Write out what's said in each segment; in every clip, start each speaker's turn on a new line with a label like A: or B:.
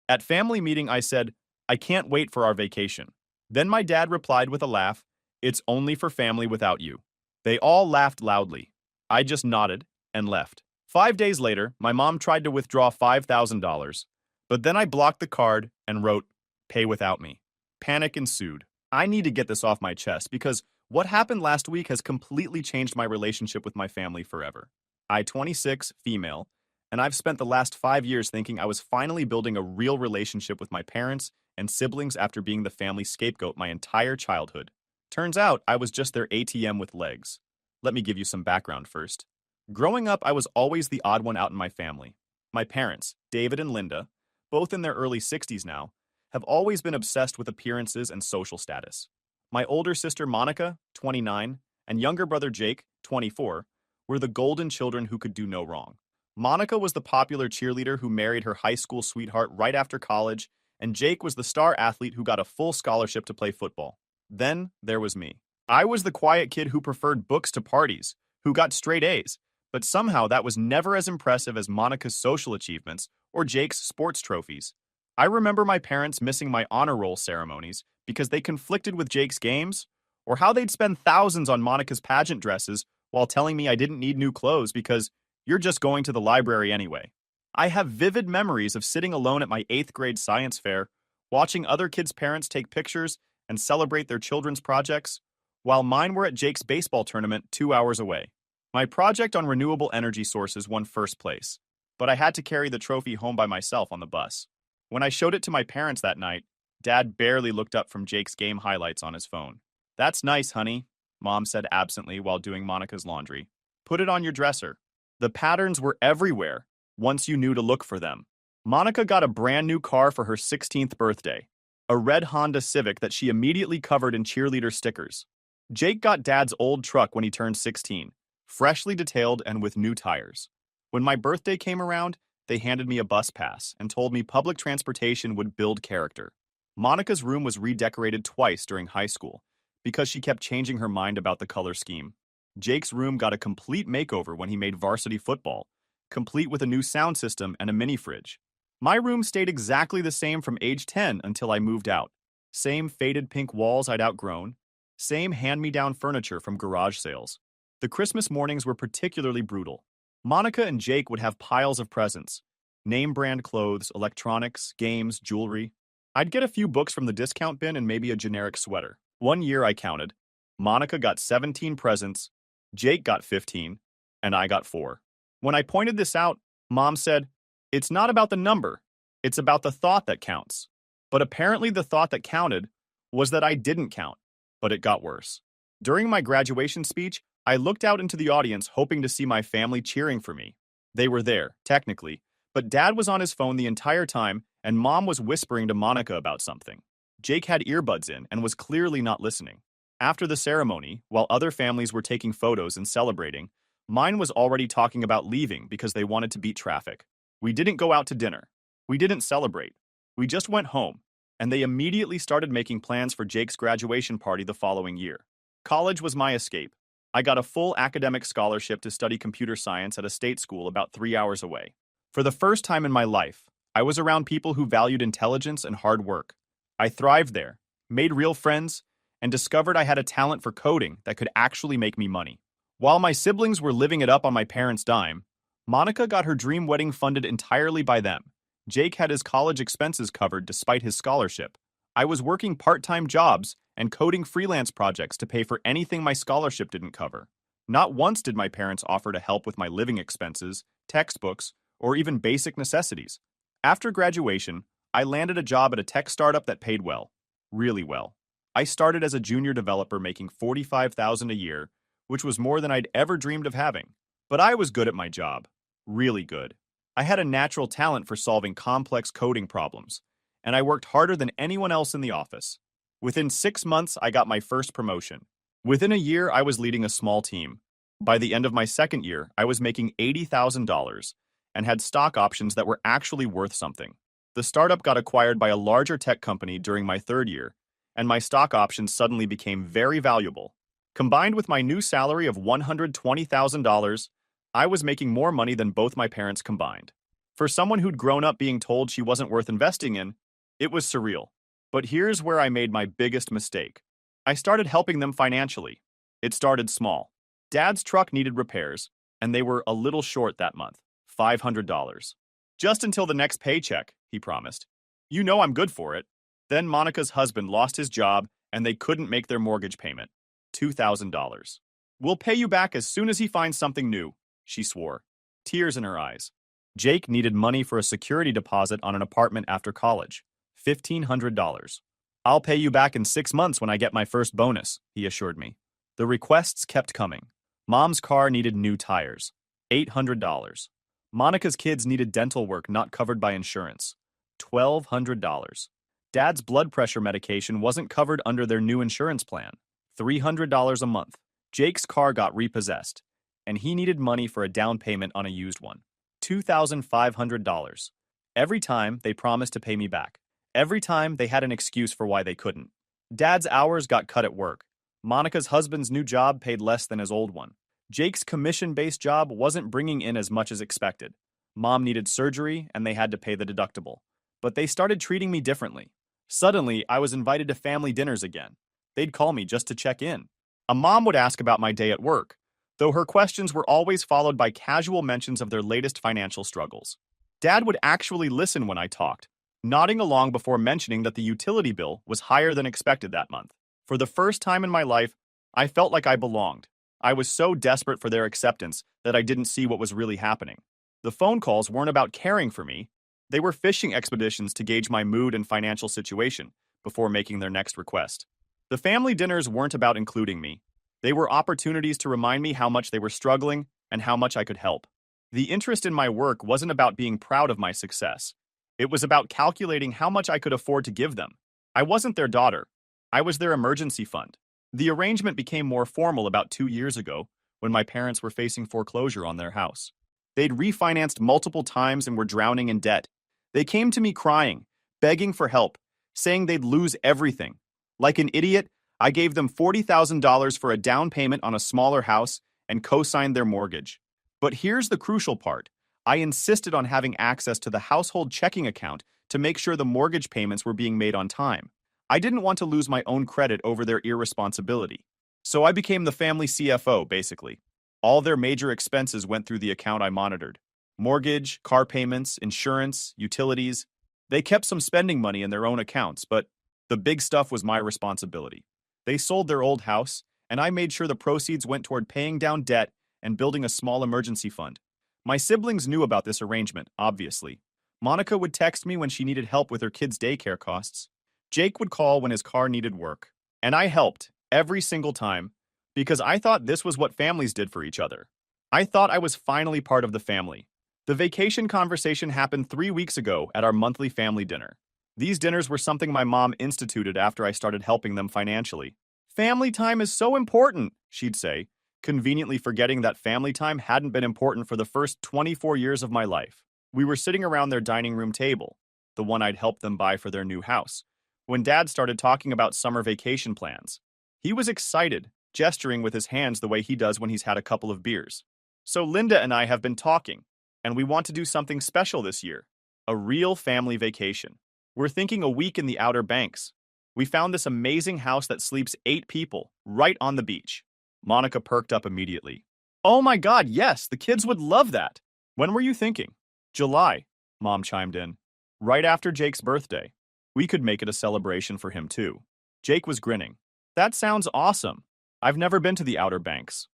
A: At family meeting, I said, I can't wait for our vacation. Then my dad replied with a laugh, it's only for family without you. They all laughed loudly. I just nodded and left. 5 days later, my mom tried to withdraw $5,000, but then I blocked the card and wrote, pay without me. Panic ensued. I need to get this off my chest because what happened last week has completely changed my relationship with my family forever. I, 26, female, and I've spent the last 5 years thinking I was finally building a real relationship with my parents and siblings after being the family scapegoat my entire childhood. Turns out I was just their ATM with legs. Let me give you some background first. Growing up, I was always the odd one out in my family. My parents, David and Linda, both in their early 60s now, have always been obsessed with appearances and social status. My older sister Monica, 29, and younger brother Jake, 24, were the golden children who could do no wrong. Monica was the popular cheerleader who married her high school sweetheart right after college, and Jake was the star athlete who got a full scholarship to play football. Then there was me. I was the quiet kid who preferred books to parties, who got straight A's, but somehow that was never as impressive as Monica's social achievements or Jake's sports trophies. I remember my parents missing my honor roll ceremonies because they conflicted with Jake's games, or how they'd spend thousands on Monica's pageant dresses while telling me I didn't need new clothes because you're just going to the library anyway. I have vivid memories of sitting alone at my 8th grade science fair, watching other kids' parents take pictures and celebrate their children's projects, while mine were at Jake's baseball tournament 2 hours away. My project on renewable energy sources won first place, but I had to carry the trophy home by myself on the bus. When I showed it to my parents that night, Dad barely looked up from Jake's game highlights on his phone. That's nice, honey, Mom said absently while doing Monica's laundry. Put it on your dresser. The patterns were everywhere, once you knew to look for them. Monica got a brand new car for her 16th birthday, a red Honda Civic that she immediately covered in cheerleader stickers. Jake got Dad's old truck when he turned 16, freshly detailed and with new tires. When my birthday came around, they handed me a bus pass and told me public transportation would build character. Monica's room was redecorated twice during high school because she kept changing her mind about the color scheme. Jake's room got a complete makeover when he made varsity football, complete with a new sound system and a mini fridge. My room stayed exactly the same from age 10 until I moved out. Same faded pink walls I'd outgrown, same hand-me-down furniture from garage sales. The Christmas mornings were particularly brutal. Monica and Jake would have piles of presents, name-brand clothes, electronics, games, jewelry. I'd get a few books from the discount bin and maybe a generic sweater. One year I counted. Monica got 17 presents, Jake got 15, and I got 4. When I pointed this out, Mom said, it's not about the number, it's about the thought that counts. But apparently the thought that counted was that I didn't count, but it got worse. During my graduation speech, I looked out into the audience hoping to see my family cheering for me. They were there, technically, but Dad was on his phone the entire time and Mom was whispering to Monica about something. Jake had earbuds in and was clearly not listening. After the ceremony, while other families were taking photos and celebrating, mine was already talking about leaving because they wanted to beat traffic. We didn't go out to dinner. We didn't celebrate. We just went home, and they immediately started making plans for Jake's graduation party the following year. College was my escape. I got a full academic scholarship to study computer science at a state school about 3 hours away. For the first time in my life, I was around people who valued intelligence and hard work. I thrived there, made real friends, and discovered I had a talent for coding that could actually make me money. While my siblings were living it up on my parents' dime, Monica got her dream wedding funded entirely by them. Jake had his college expenses covered despite his scholarship. I was working part-time jobs and coding freelance projects to pay for anything my scholarship didn't cover. Not once did my parents offer to help with my living expenses, textbooks, or even basic necessities. After graduation, I landed a job at a tech startup that paid well, really well. I started as a junior developer making $45,000 a year, which was more than I'd ever dreamed of having. But I was good at my job, really good. I had a natural talent for solving complex coding problems, and I worked harder than anyone else in the office. Within 6 months, I got my first promotion. Within a year, I was leading a small team. By the end of my second year, I was making $80,000 and had stock options that were actually worth something. The startup got acquired by a larger tech company during my third year, and my stock options suddenly became very valuable. Combined with my new salary of $120,000, I was making more money than both my parents combined. For someone who'd grown up being told she wasn't worth investing in, it was surreal. But here's where I made my biggest mistake. I started helping them financially. It started small. Dad's truck needed repairs, and they were a little short that month, $500. Just until the next paycheck, he promised. You know I'm good for it. Then Monica's husband lost his job, and they couldn't make their mortgage payment, $2,000. We'll pay you back as soon as he finds something new, she swore, tears in her eyes. Jake needed money for a security deposit on an apartment after college, $1,500. I'll pay you back in 6 months when I get my first bonus, he assured me. The requests kept coming. Mom's car needed new tires, $800. Monica's kids needed dental work not covered by insurance, $1,200. Dad's blood pressure medication wasn't covered under their new insurance plan, $300 a month. Jake's car got repossessed, and he needed money for a down payment on a used one, $2,500. Every time, they promised to pay me back. Every time, they had an excuse for why they couldn't. Dad's hours got cut at work. Monica's husband's new job paid less than his old one. Jake's commission-based job wasn't bringing in as much as expected. Mom needed surgery, and they had to pay the deductible. But they started treating me differently. Suddenly, I was invited to family dinners again. They'd call me just to check in. A mom would ask about my day at work, though her questions were always followed by casual mentions of their latest financial struggles. Dad would actually listen when I talked, nodding along before mentioning that the utility bill was higher than expected that month. For the first time in my life, I felt like I belonged. I was so desperate for their acceptance that I didn't see what was really happening. The phone calls weren't about caring for me. They were fishing expeditions to gauge my mood and financial situation before making their next request. The family dinners weren't about including me. They were opportunities to remind me how much they were struggling and how much I could help. The interest in my work wasn't about being proud of my success. It was about calculating how much I could afford to give them. I wasn't their daughter. I was their emergency fund. The arrangement became more formal about 2 years ago when my parents were facing foreclosure on their house. They'd refinanced multiple times and were drowning in debt. They came to me crying, begging for help, saying they'd lose everything. Like an idiot, I gave them $40,000 for a down payment on a smaller house and co-signed their mortgage. But here's the crucial part. I insisted on having access to the household checking account to make sure the mortgage payments were being made on time. I didn't want to lose my own credit over their irresponsibility. So I became the family CFO, basically. All their major expenses went through the account I monitored. Mortgage, car payments, insurance, utilities. They kept some spending money in their own accounts, but the big stuff was my responsibility. They sold their old house, and I made sure the proceeds went toward paying down debt and building a small emergency fund. My siblings knew about this arrangement, obviously. Monica would text me when she needed help with her kids' daycare costs. Jake would call when his car needed work. And I helped, every single time, because I thought this was what families did for each other. I thought I was finally part of the family. The vacation conversation happened 3 weeks ago at our monthly family dinner. These dinners were something my mom instituted after I started helping them financially. Family time is so important, she'd say, conveniently forgetting that family time hadn't been important for the first 24 years of my life. We were sitting around their dining room table, the one I'd helped them buy for their new house, when Dad started talking about summer vacation plans. He was excited, gesturing with his hands the way he does when he's had a couple of beers. So Linda and I have been talking, and we want to do something special this year. A real family vacation. We're thinking a week in the Outer Banks. We found this amazing house that sleeps 8 people, right on the beach. Monica perked up immediately. Oh my God, yes, the kids would love that. When were you thinking? July, Mom chimed in. Right after Jake's birthday. We could make it a celebration for him too. Jake was grinning. That sounds awesome. I've never been to the Outer Banks.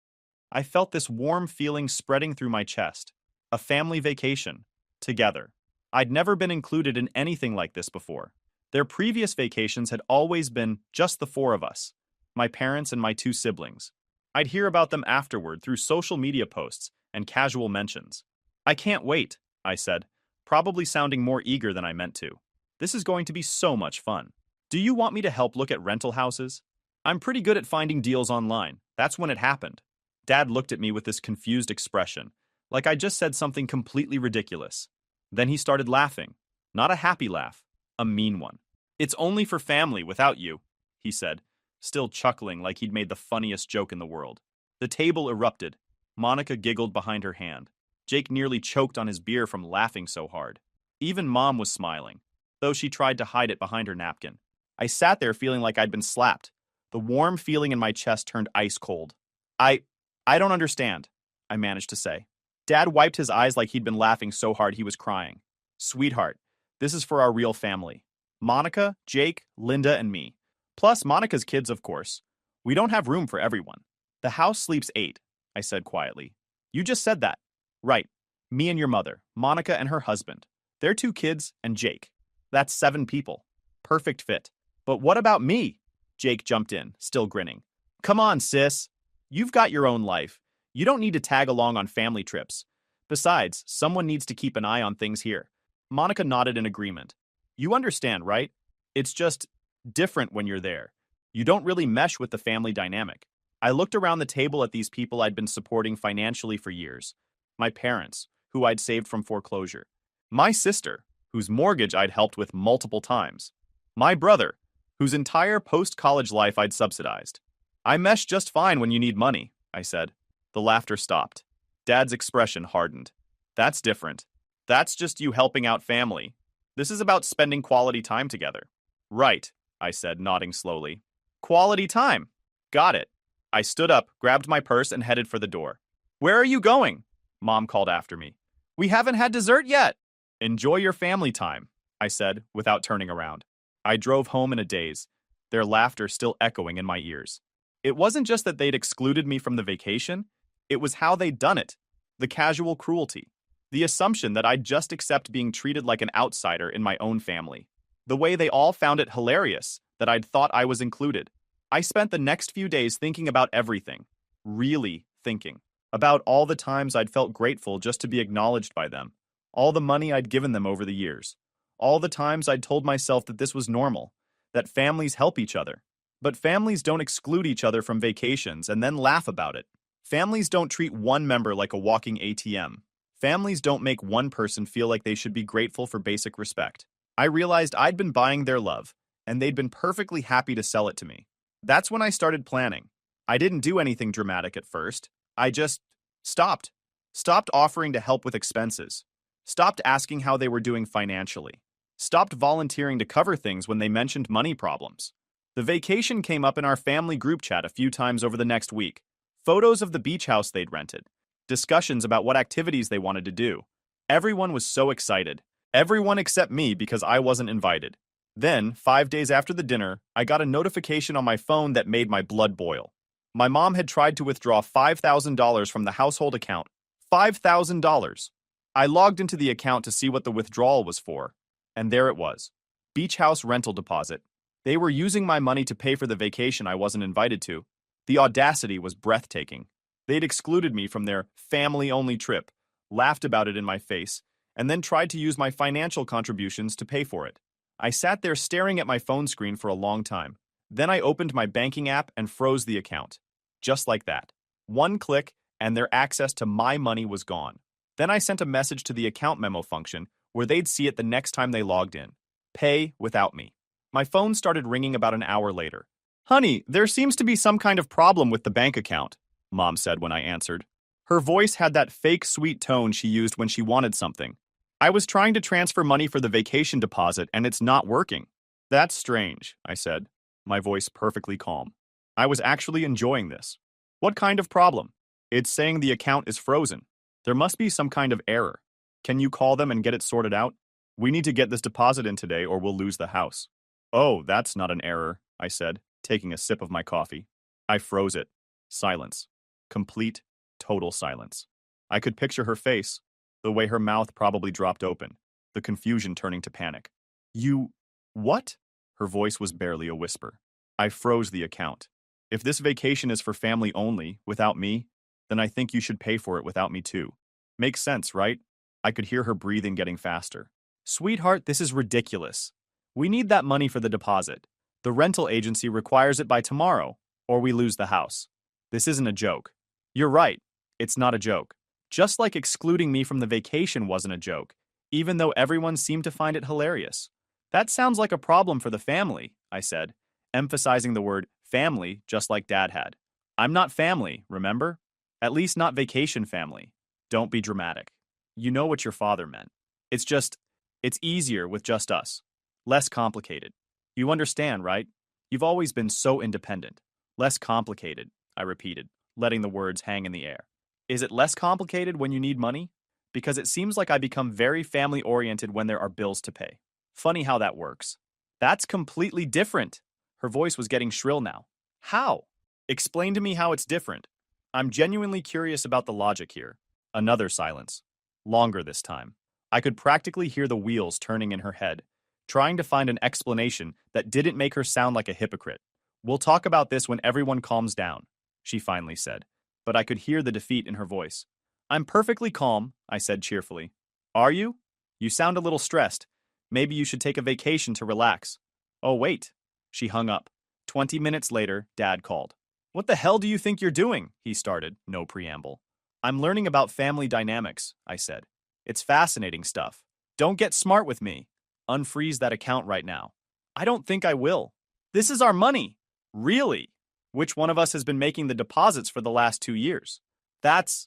A: I felt this warm feeling spreading through my chest. A family vacation. Together. I'd never been included in anything like this before. Their previous vacations had always been just the 4 of us. My parents and my 2 siblings. I'd hear about them afterward through social media posts and casual mentions. I can't wait, I said, probably sounding more eager than I meant to. This is going to be so much fun. Do you want me to help look at rental houses? I'm pretty good at finding deals online. That's when it happened. Dad looked at me with this confused expression, like I just said something completely ridiculous. Then he started laughing. Not a happy laugh, a mean one. It's only for family without you, he said, still chuckling like he'd made the funniest joke in the world. The table erupted. Monica giggled behind her hand. Jake nearly choked on his beer from laughing so hard. Even Mom was smiling, though she tried to hide it behind her napkin. I sat there feeling like I'd been slapped. The warm feeling in my chest turned ice cold. I I don't understand, I managed to say. Dad wiped his eyes like he'd been laughing so hard he was crying. Sweetheart, this is for our real family. Monica, Jake, Linda, and me. Plus Monica's kids, of course. We don't have room for everyone. The house sleeps 8, I said quietly. You just said that. Right. Me and your mother, Monica and her husband. Their 2 kids, and Jake. That's 7 people. Perfect fit. But what about me? Jake jumped in, still grinning. Come on, sis. You've got your own life. You don't need to tag along on family trips. Besides, someone needs to keep an eye on things here. Monica nodded in agreement. You understand, right? It's just different when you're there. You don't really mesh with the family dynamic. I looked around the table at these people I'd been supporting financially for years. My parents, who I'd saved from foreclosure. My sister, whose mortgage I'd helped with multiple times. My brother, whose entire post-college life I'd subsidized. I mesh just fine when you need money, I said. The laughter stopped. Dad's expression hardened. That's different. That's just you helping out family. This is about spending quality time together. Right, I said, nodding slowly. Quality time. Got it. I stood up, grabbed my purse, and headed for the door. Where are you going? Mom called after me. We haven't had dessert yet. Enjoy your family time, I said, without turning around. I drove home in a daze, their laughter still echoing in my ears. It wasn't just that they'd excluded me from the vacation, it was how they'd done it. The casual cruelty. The assumption that I'd just accept being treated like an outsider in my own family. The way they all found it hilarious that I'd thought I was included. I spent the next few days thinking about everything. Really thinking. About all the times I'd felt grateful just to be acknowledged by them. All the money I'd given them over the years. All the times I'd told myself that this was normal. That families help each other. But families don't exclude each other from vacations and then laugh about it. Families don't treat one member like a walking ATM. Families don't make one person feel like they should be grateful for basic respect. I realized I'd been buying their love, and they'd been perfectly happy to sell it to me. That's when I started planning. I didn't do anything dramatic at first. I just stopped. Stopped offering to help with expenses. Stopped asking how they were doing financially. Stopped volunteering to cover things when they mentioned money problems. The vacation came up in our family group chat a few times over the next week. Photos of the beach house they'd rented. Discussions about what activities they wanted to do. Everyone was so excited. Everyone except me because I wasn't invited. Then, 5 days after the dinner, I got a notification on my phone that made my blood boil. My mom had tried to withdraw $5,000 from the household account. $5,000. I logged into the account to see what the withdrawal was for, and there it was. Beach house rental deposit. They were using my money to pay for the vacation I wasn't invited to. The audacity was breathtaking. They'd excluded me from their family-only trip, laughed about it in my face, and then tried to use my financial contributions to pay for it. I sat there staring at my phone screen for a long time. Then I opened my banking app and froze the account. Just like that. One click, and their access to my money was gone. Then I sent a message to the account memo function where they'd see it the next time they logged in. Pay without me. My phone started ringing about an hour later. Honey, there seems to be some kind of problem with the bank account, Mom said when I answered. Her voice had that fake sweet tone she used when she wanted something. I was trying to transfer money for the vacation deposit and it's not working. That's strange, I said, my voice perfectly calm. I was actually enjoying this. What kind of problem? It's saying the account is frozen. There must be some kind of error. Can you call them and get it sorted out? We need to get this deposit in today or we'll lose the house. Oh, that's not an error, I said, taking a sip of my coffee. I froze it. Silence. Complete, total silence. I could picture her face, the way her mouth probably dropped open, the confusion turning to panic. You... what? Her voice was barely a whisper. I froze the account. If this vacation is for family only, without me, then I think you should pay for it without me too. Makes sense, right? I could hear her breathing getting faster. Sweetheart, this is ridiculous. We need that money for the deposit. The rental agency requires it by tomorrow, or we lose the house. This isn't a joke. You're right. It's not a joke. Just like excluding me from the vacation wasn't a joke, even though everyone seemed to find it hilarious. That sounds like a problem for the family, I said, emphasizing the word family just like Dad had. I'm not family, remember? At least not vacation family. Don't be dramatic. You know what your father meant. It's just, it's easier with just us. Less complicated. You understand, right? You've always been so independent. Less complicated, I repeated, letting the words hang in the air. Is it less complicated when you need money? Because it seems like I become very family-oriented when there are bills to pay. Funny how that works. That's completely different. Her voice was getting shrill now. How? Explain to me how it's different. I'm genuinely curious about the logic here. Another silence. Longer this time. I could practically hear the wheels turning in her head, trying to find an explanation that didn't make her sound like a hypocrite. We'll talk about this when everyone calms down, she finally said, but I could hear the defeat in her voice. I'm perfectly calm, I said cheerfully. Are you? You sound a little stressed. Maybe you should take a vacation to relax. Oh, wait. She hung up. 20 minutes later, Dad called. What the hell do you think you're doing? He started, no preamble. I'm learning about family dynamics, I said. It's fascinating stuff. Don't get smart with me. Unfreeze that account right now. I don't think I will. This is our money. Really? Which one of us has been making the deposits for the last 2 years? That's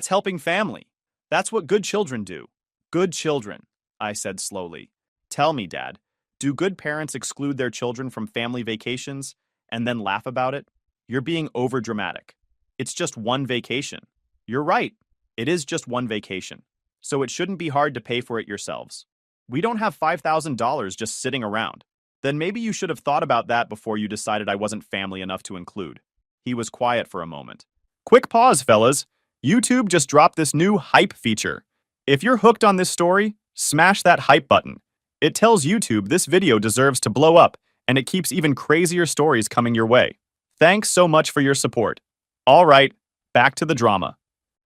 A: helping family. That's what good children do. Good children, I said slowly. Tell me, Dad, do good parents exclude their children from family vacations and then laugh about it? You're being overdramatic. It's just one vacation. You're right. It is just one vacation. So it shouldn't be hard to pay for it yourselves. We don't have $5,000 just sitting around. Then maybe you should have thought about that before you decided I wasn't family enough to include. He was quiet for a moment. Quick pause, fellas. YouTube just dropped this new hype feature. If you're hooked on this story, smash that hype button. It tells YouTube this video deserves to blow up, and it keeps even crazier stories coming your way. Thanks so much for your support. All right, back to the drama.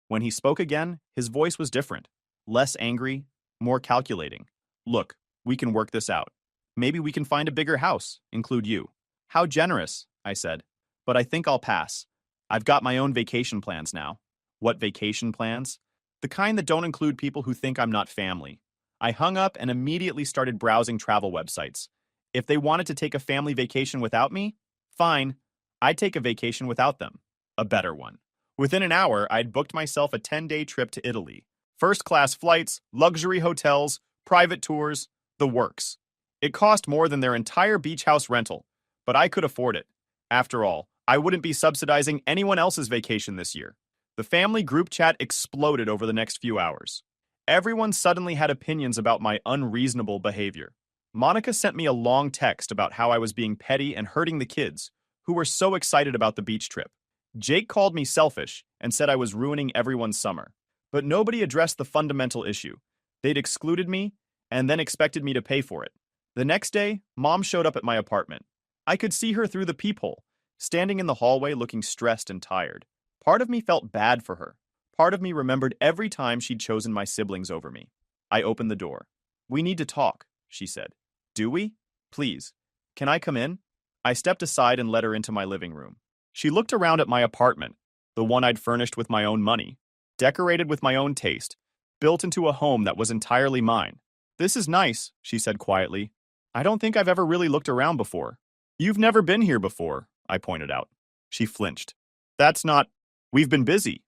A: When he spoke again, his voice was different. Less angry, more calculating. Look, we can work this out. Maybe we can find a bigger house, include you. How generous, I said. But I think I'll pass. I've got my own vacation plans now. What vacation plans? The kind that don't include people who think I'm not family. I hung up and immediately started browsing travel websites. If they wanted to take a family vacation without me, fine. I'd take a vacation without them. A better one. Within an hour, I'd booked myself a 10-day trip to Italy. First-class flights, luxury hotels, private tours, the works. It cost more than their entire beach house rental, but I could afford it. After all, I wouldn't be subsidizing anyone else's vacation this year. The family group chat exploded over the next few hours. Everyone suddenly had opinions about my unreasonable behavior. Monica sent me a long text about how I was being petty and hurting the kids, who were so excited about the beach trip. Jake called me selfish and said I was ruining everyone's summer. But nobody addressed the fundamental issue. They'd excluded me and then expected me to pay for it. The next day, Mom showed up at my apartment. I could see her through the peephole, standing in the hallway looking stressed and tired. Part of me felt bad for her. Part of me remembered every time she'd chosen my siblings over me. I opened the door. We need to talk, she said. Do we? Please. Can I come in? I stepped aside and led her into my living room. She looked around at my apartment, the one I'd furnished with my own money, decorated with my own taste, built into a home that was entirely mine. This is nice, she said quietly. I don't think I've ever really looked around before. You've never been here before, I pointed out. She flinched. That's not... We've been busy.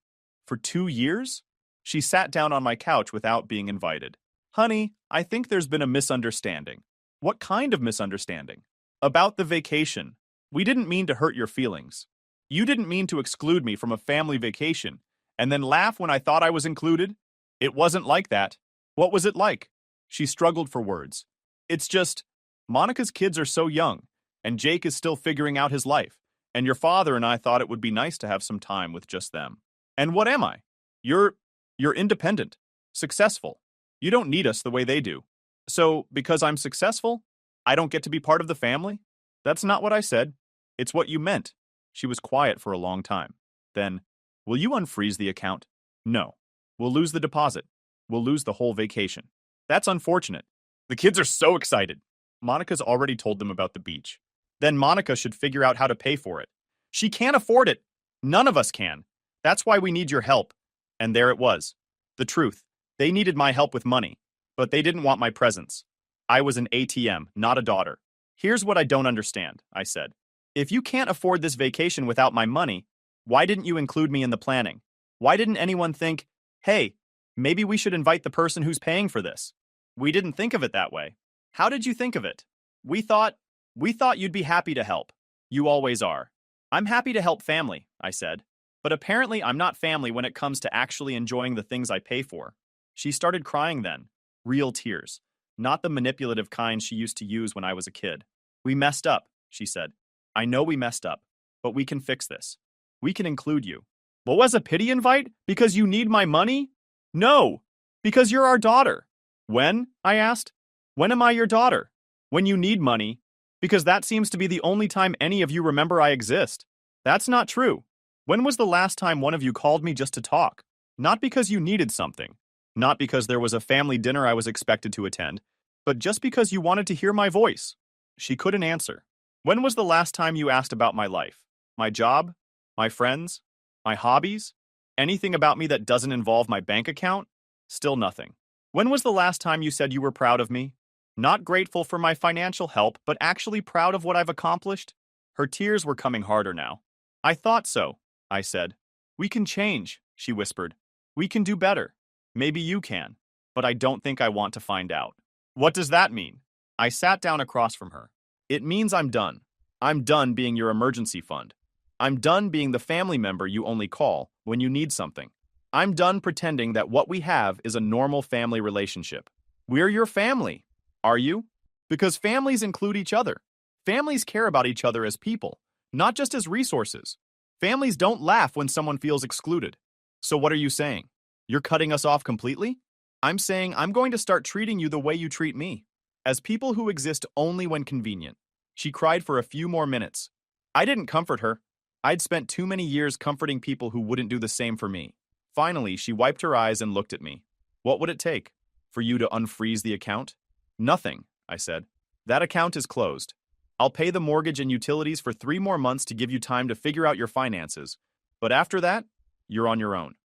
A: For 2 years? She sat down on my couch without being invited. Honey, I think there's been a misunderstanding. What kind of misunderstanding? About the vacation. We didn't mean to hurt your feelings. You didn't mean to exclude me from a family vacation and then laugh when I thought I was included? It wasn't like that. What was it like? She struggled for words. It's just, Monica's kids are so young, and Jake is still figuring out his life, and your father and I thought it would be nice to have some time with just them. And what am I? You're independent, successful. You don't need us the way they do. So, because I'm successful, I don't get to be part of the family? That's not what I said. It's what you meant. She was quiet for a long time. Then, will you unfreeze the account? No. We'll lose the deposit. We'll lose the whole vacation. That's unfortunate. The kids are so excited. Monica's already told them about the beach. Then Monica should figure out how to pay for it. She can't afford it. None of us can. That's why we need your help. And there it was. The truth. They needed my help with money, but they didn't want my presence. I was an ATM, not a daughter. Here's what I don't understand, I said. If you can't afford this vacation without my money, why didn't you include me in the planning? Why didn't anyone think, hey, Maybe we should invite the person who's paying for this. We didn't think of it that way. How did you think of it? We thought, we thought you'd be happy to help. You always are. I'm happy to help family, I said. But apparently I'm not family when it comes to actually enjoying the things I pay for. She started crying then. Real tears. Not the manipulative kind she used to use when I was a kid. We messed up, she said. I know we messed up, but we can fix this. We can include you. What was a pity invite? Because you need my money? No, because you're our daughter. When? I asked. When am I your daughter? When you need money. Because that seems to be the only time any of you remember I exist. That's not true. When was the last time one of you called me just to talk? Not because you needed something. Not because there was a family dinner I was expected to attend, but just because you wanted to hear my voice. She couldn't answer. When was the last time you asked about my life? My job? My friends? My hobbies? Anything about me that doesn't involve my bank account? Still nothing. When was the last time you said you were proud of me? Not grateful for my financial help, but actually proud of what I've accomplished? Her tears were coming harder now. I thought so, I said. We can change, she whispered. We can do better. Maybe you can, but I don't think I want to find out. What does that mean? I sat down across from her. It means I'm done. I'm done being your emergency fund. I'm done being the family member you only call when you need something. I'm done pretending that what we have is a normal family relationship. We're your family. Are you? Because families include each other. Families care about each other as people, not just as resources. Families don't laugh when someone feels excluded. So what are you saying? You're cutting us off completely? I'm saying I'm going to start treating you the way you treat me, as people who exist only when convenient. She cried for a few more minutes. I didn't comfort her. I'd spent too many years comforting people who wouldn't do the same for me. Finally, she wiped her eyes and looked at me. What would it take? For you to unfreeze the account? Nothing, I said. That account is closed. I'll pay the mortgage and utilities for 3 more months to give you time to figure out your finances. But after that, you're on your own.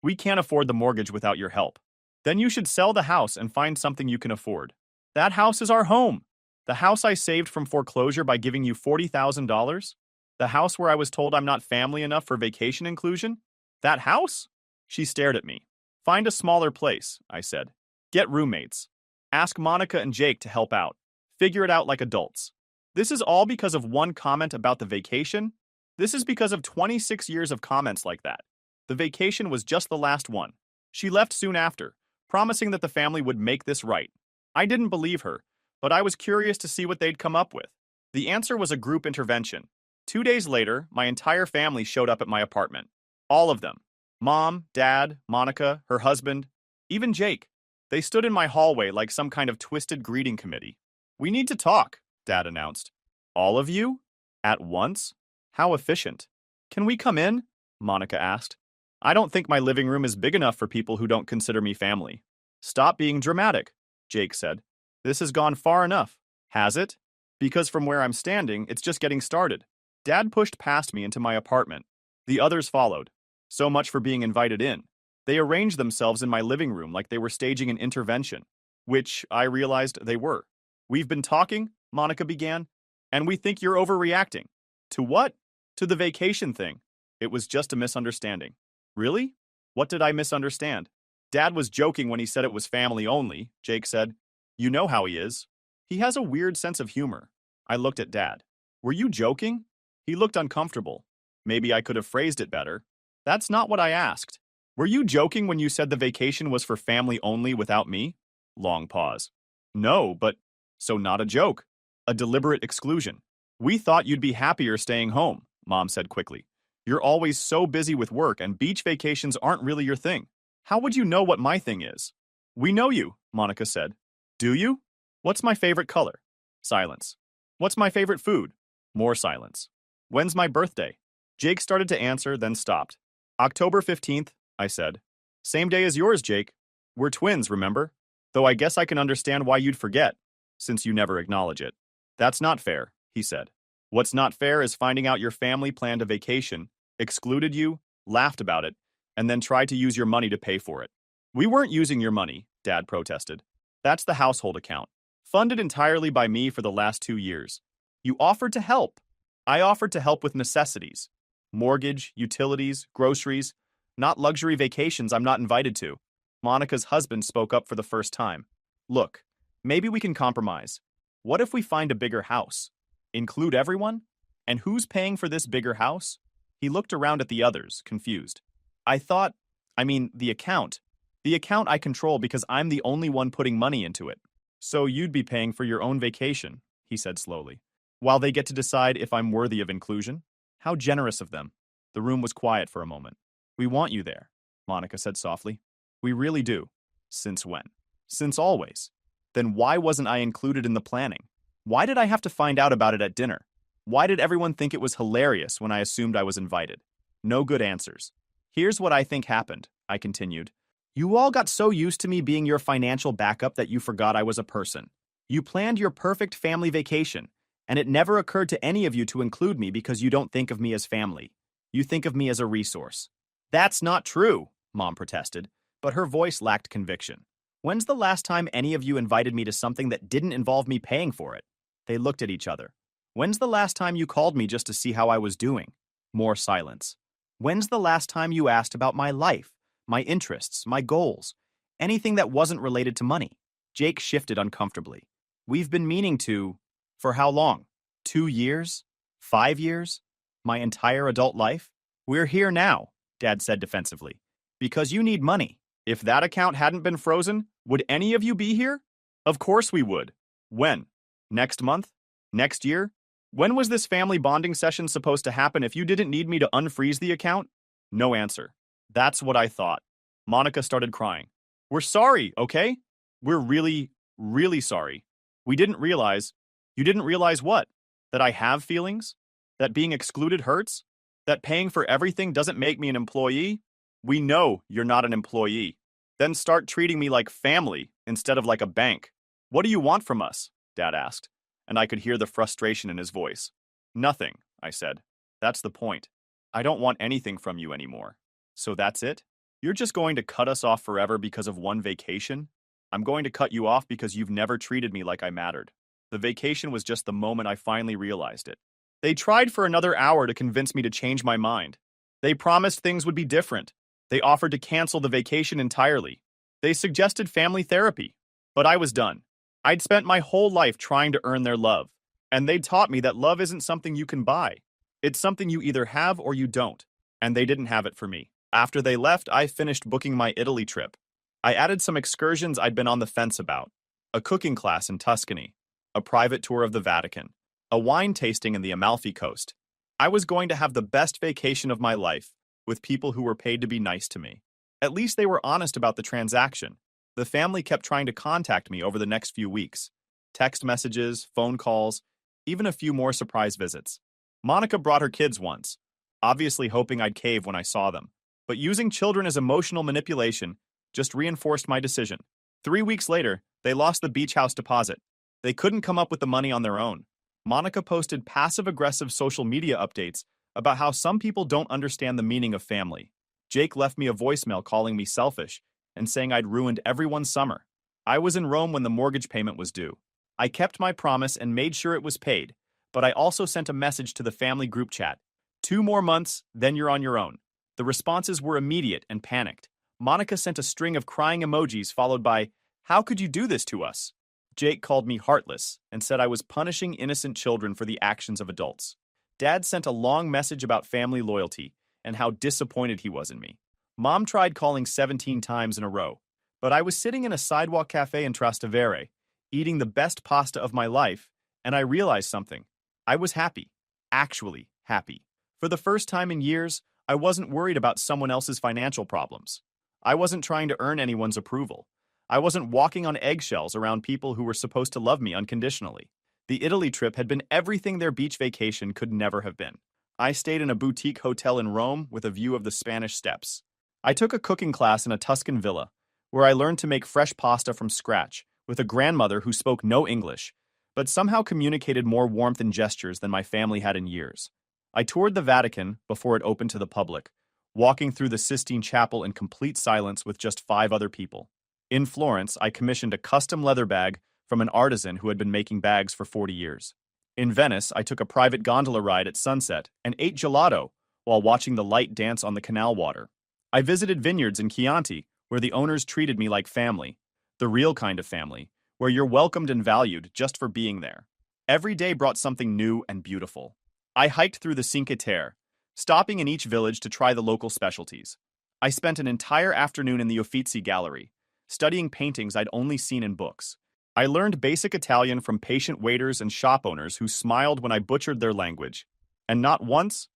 A: We can't afford the mortgage without your help. Then you should sell the house and find something you can afford. That house is our home. The house I saved from foreclosure by giving you $40,000? The house where I was told I'm not family enough for vacation inclusion? That house? She stared at me. Find a smaller place, I said. Get roommates. Ask Monica and Jake to help out. Figure it out like adults. This is all because of one comment about the vacation? This is because of 26 years of comments like that. The vacation was just the last one. She left soon after, promising that the family would make this right. I didn't believe her, but I was curious to see what they'd come up with. The answer was a group intervention. 2 days later, my entire family showed up at my apartment. All of them. Mom, Dad, Monica, her husband, even Jake. They stood in my hallway like some kind of twisted greeting committee. We need to talk, Dad announced. All of you? At once? How efficient. Can we come in? Monica asked. I don't think my living room is big enough for people who don't consider me family. Stop being dramatic, Jake said. This has gone far enough. Has it? Because from where I'm standing, it's just getting started. Dad pushed past me into my apartment. The others followed. So much for being invited in. They arranged themselves in my living room like they were staging an intervention, which I realized they were. We've been talking, Monica began, and we think you're overreacting. To what? To the vacation thing. It was just a misunderstanding. Really? What did I misunderstand? Dad was joking when he said it was family only, Jake said. You know how he is. He has a weird sense of humor. I looked at Dad. Were you joking? He looked uncomfortable. Maybe I could have phrased it better. That's not what I asked. Were you joking when you said the vacation was for family only without me? Long pause. No, but... So not a joke. A deliberate exclusion. We thought you'd be happier staying home, Mom said quickly. You're always so busy with work and beach vacations aren't really your thing. How would you know what my thing is? We know you, Monica said. Do you? What's my favorite color? Silence. What's my favorite food? More silence. When's my birthday? Jake started to answer, then stopped. October 15th, I said. Same day as yours, Jake. We're twins, remember? Though I guess I can understand why you'd forget, since you never acknowledge it. That's not fair, he said. What's not fair is finding out your family planned a vacation, excluded you, laughed about it, and then tried to use your money to pay for it. We weren't using your money, Dad protested. That's the household account, funded entirely by me for the last 2 years. You offered to help. I offered to help with necessities. Mortgage, utilities, groceries, not luxury vacations I'm not invited to. Monica's husband spoke up for the first time. Look, maybe we can compromise. What if we find a bigger house? Include everyone? And who's paying for this bigger house? He looked around at the others, confused. The account. The account I control because I'm the only one putting money into it. So you'd be paying for your own vacation, he said slowly. While they get to decide if I'm worthy of inclusion? How generous of them. The room was quiet for a moment. We want you there, Monica said softly. We really do. Since when? Since always. Then why wasn't I included in the planning? Why did I have to find out about it at dinner? Why did everyone think it was hilarious when I assumed I was invited? No good answers. Here's what I think happened, I continued. You all got so used to me being your financial backup that you forgot I was a person. You planned your perfect family vacation, and it never occurred to any of you to include me because you don't think of me as family. You think of me as a resource. That's not true, Mom protested, but her voice lacked conviction. When's the last time any of you invited me to something that didn't involve me paying for it? They looked at each other. When's the last time you called me just to see how I was doing? More silence. When's the last time you asked about my life, my interests, my goals, anything that wasn't related to money? Jake shifted uncomfortably. We've been meaning to. For how long? 2 years? 5 years? My entire adult life? We're here now, Dad said defensively. Because you need money. If that account hadn't been frozen, would any of you be here? Of course we would. When? Next month? Next year? When was this family bonding session supposed to happen if you didn't need me to unfreeze the account? No answer. That's what I thought. Monica started crying. We're sorry, okay? We're really, really sorry. We didn't realize. You didn't realize what? That I have feelings? That being excluded hurts? That paying for everything doesn't make me an employee? We know you're not an employee. Then start treating me like family instead of like a bank. What do you want from us? Dad asked, and I could hear the frustration in his voice. Nothing, I said. That's the point. I don't want anything from you anymore. So that's it? You're just going to cut us off forever because of one vacation? I'm going to cut you off because you've never treated me like I mattered. The vacation was just the moment I finally realized it. They tried for another hour to convince me to change my mind. They promised things would be different. They offered to cancel the vacation entirely. They suggested family therapy. But I was done. I'd spent my whole life trying to earn their love. And they taught me that love isn't something you can buy. It's something you either have or you don't. And they didn't have it for me. After they left, I finished booking my Italy trip. I added some excursions I'd been on the fence about. A cooking class in Tuscany. A private tour of the Vatican. A wine tasting in the Amalfi Coast. I was going to have the best vacation of my life, with people who were paid to be nice to me. At least they were honest about the transaction. The family kept trying to contact me over the next few weeks. Text messages, phone calls, even a few more surprise visits. Monica brought her kids once, obviously hoping I'd cave when I saw them. But using children as emotional manipulation just reinforced my decision. 3 weeks later, they lost the beach house deposit. They couldn't come up with the money on their own. Monica posted passive-aggressive social media updates about how some people don't understand the meaning of family. Jake left me a voicemail calling me selfish and saying I'd ruined everyone's summer. I was in Rome when the mortgage payment was due. I kept my promise and made sure it was paid, but I also sent a message to the family group chat. 2 more months, then you're on your own. The responses were immediate and panicked. Monica sent a string of crying emojis followed by, "How could you do this to us?" Jake called me heartless and said I was punishing innocent children for the actions of adults. Dad sent a long message about family loyalty and how disappointed he was in me. Mom tried calling 17 times in a row, but I was sitting in a sidewalk cafe in Trastevere, eating the best pasta of my life, and I realized something. I was happy. Actually happy. For the first time in years, I wasn't worried about someone else's financial problems. I wasn't trying to earn anyone's approval. I wasn't walking on eggshells around people who were supposed to love me unconditionally. The Italy trip had been everything their beach vacation could never have been. I stayed in a boutique hotel in Rome with a view of the Spanish Steps. I took a cooking class in a Tuscan villa, where I learned to make fresh pasta from scratch with a grandmother who spoke no English, but somehow communicated more warmth and gestures than my family had in years. I toured the Vatican before it opened to the public, walking through the Sistine Chapel in complete silence with just 5 other people. In Florence, I commissioned a custom leather bag from an artisan who had been making bags for 40 years. In Venice, I took a private gondola ride at sunset and ate gelato while watching the light dance on the canal water. I visited vineyards in Chianti, where the owners treated me like family, the real kind of family, where you're welcomed and valued just for being there. Every day brought something new and beautiful. I hiked through the Cinque Terre, stopping in each village to try the local specialties. I spent an entire afternoon in the Uffizi Gallery, studying paintings I'd only seen in books. I learned basic Italian from patient waiters and shop owners who smiled when I butchered their language. And not once,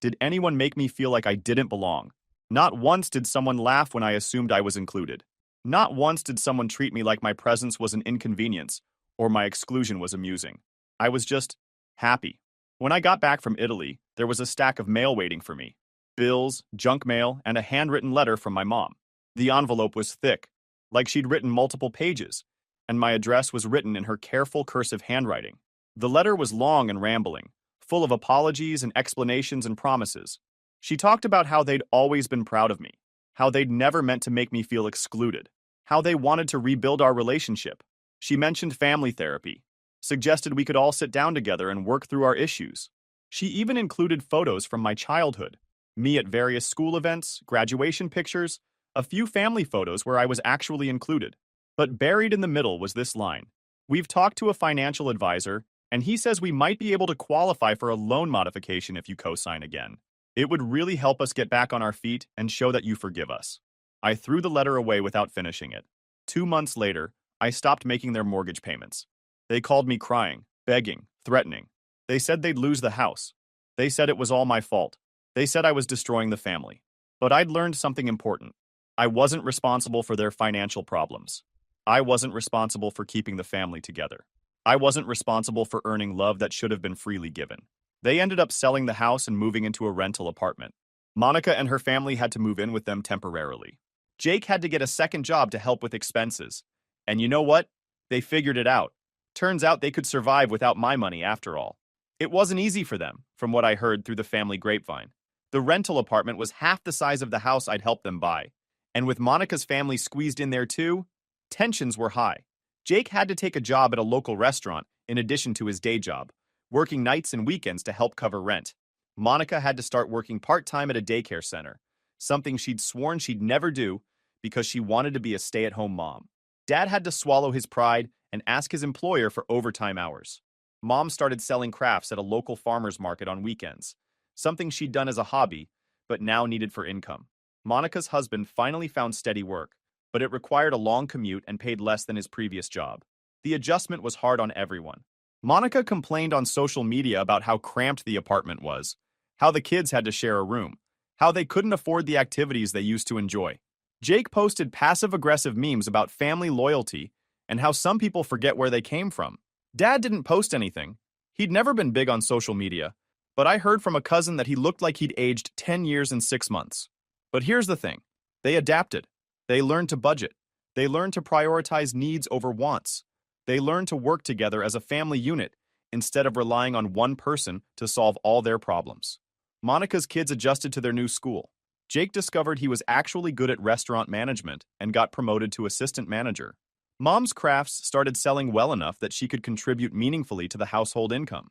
A: did anyone make me feel like I didn't belong. Not once did someone laugh when I assumed I was included. Not once did someone treat me like my presence was an inconvenience or my exclusion was amusing. I was just happy. When I got back from Italy, there was a stack of mail waiting for me. Bills, junk mail, and a handwritten letter from my mom. The envelope was thick, like she'd written multiple pages, and my address was written in her careful cursive handwriting. The letter was long and rambling, full of apologies and explanations and promises. She talked about how they'd always been proud of me, how they'd never meant to make me feel excluded, how they wanted to rebuild our relationship. She mentioned family therapy, suggested we could all sit down together and work through our issues. She even included photos from my childhood, me at various school events, graduation pictures, a few family photos where I was actually included. But buried in the middle was this line: "We've talked to a financial advisor, and he says we might be able to qualify for a loan modification if you co-sign again. It would really help us get back on our feet and show that you forgive us." I threw the letter away without finishing it. 2 months later, I stopped making their mortgage payments. They called me crying, begging, threatening. They said they'd lose the house. They said it was all my fault. They said I was destroying the family. But I'd learned something important. I wasn't responsible for their financial problems. I wasn't responsible for keeping the family together. I wasn't responsible for earning love that should have been freely given. They ended up selling the house and moving into a rental apartment. Monica and her family had to move in with them temporarily. Jake had to get a second job to help with expenses. And you know what? They figured it out. Turns out they could survive without my money after all. It wasn't easy for them, from what I heard through the family grapevine. The rental apartment was half the size of the house I'd helped them buy. And with Monica's family squeezed in there too, tensions were high. Jake had to take a job at a local restaurant in addition to his day job, working nights and weekends to help cover rent. Monica had to start working part-time at a daycare center, something she'd sworn she'd never do because she wanted to be a stay-at-home mom. Dad had to swallow his pride and ask his employer for overtime hours. Mom started selling crafts at a local farmer's market on weekends, something she'd done as a hobby, but now needed for income. Monica's husband finally found steady work, but it required a long commute and paid less than his previous job. The adjustment was hard on everyone. Monica complained on social media about how cramped the apartment was, how the kids had to share a room, how they couldn't afford the activities they used to enjoy. Jake posted passive-aggressive memes about family loyalty and how some people forget where they came from. Dad didn't post anything. He'd never been big on social media, but I heard from a cousin that he looked like he'd aged 10 years and 6 months. But here's the thing. They adapted. They learned to budget. They learned to prioritize needs over wants. They learned to work together as a family unit instead of relying on one person to solve all their problems. Monica's kids adjusted to their new school. Jake discovered he was actually good at restaurant management and got promoted to assistant manager. Mom's crafts started selling well enough that she could contribute meaningfully to the household income.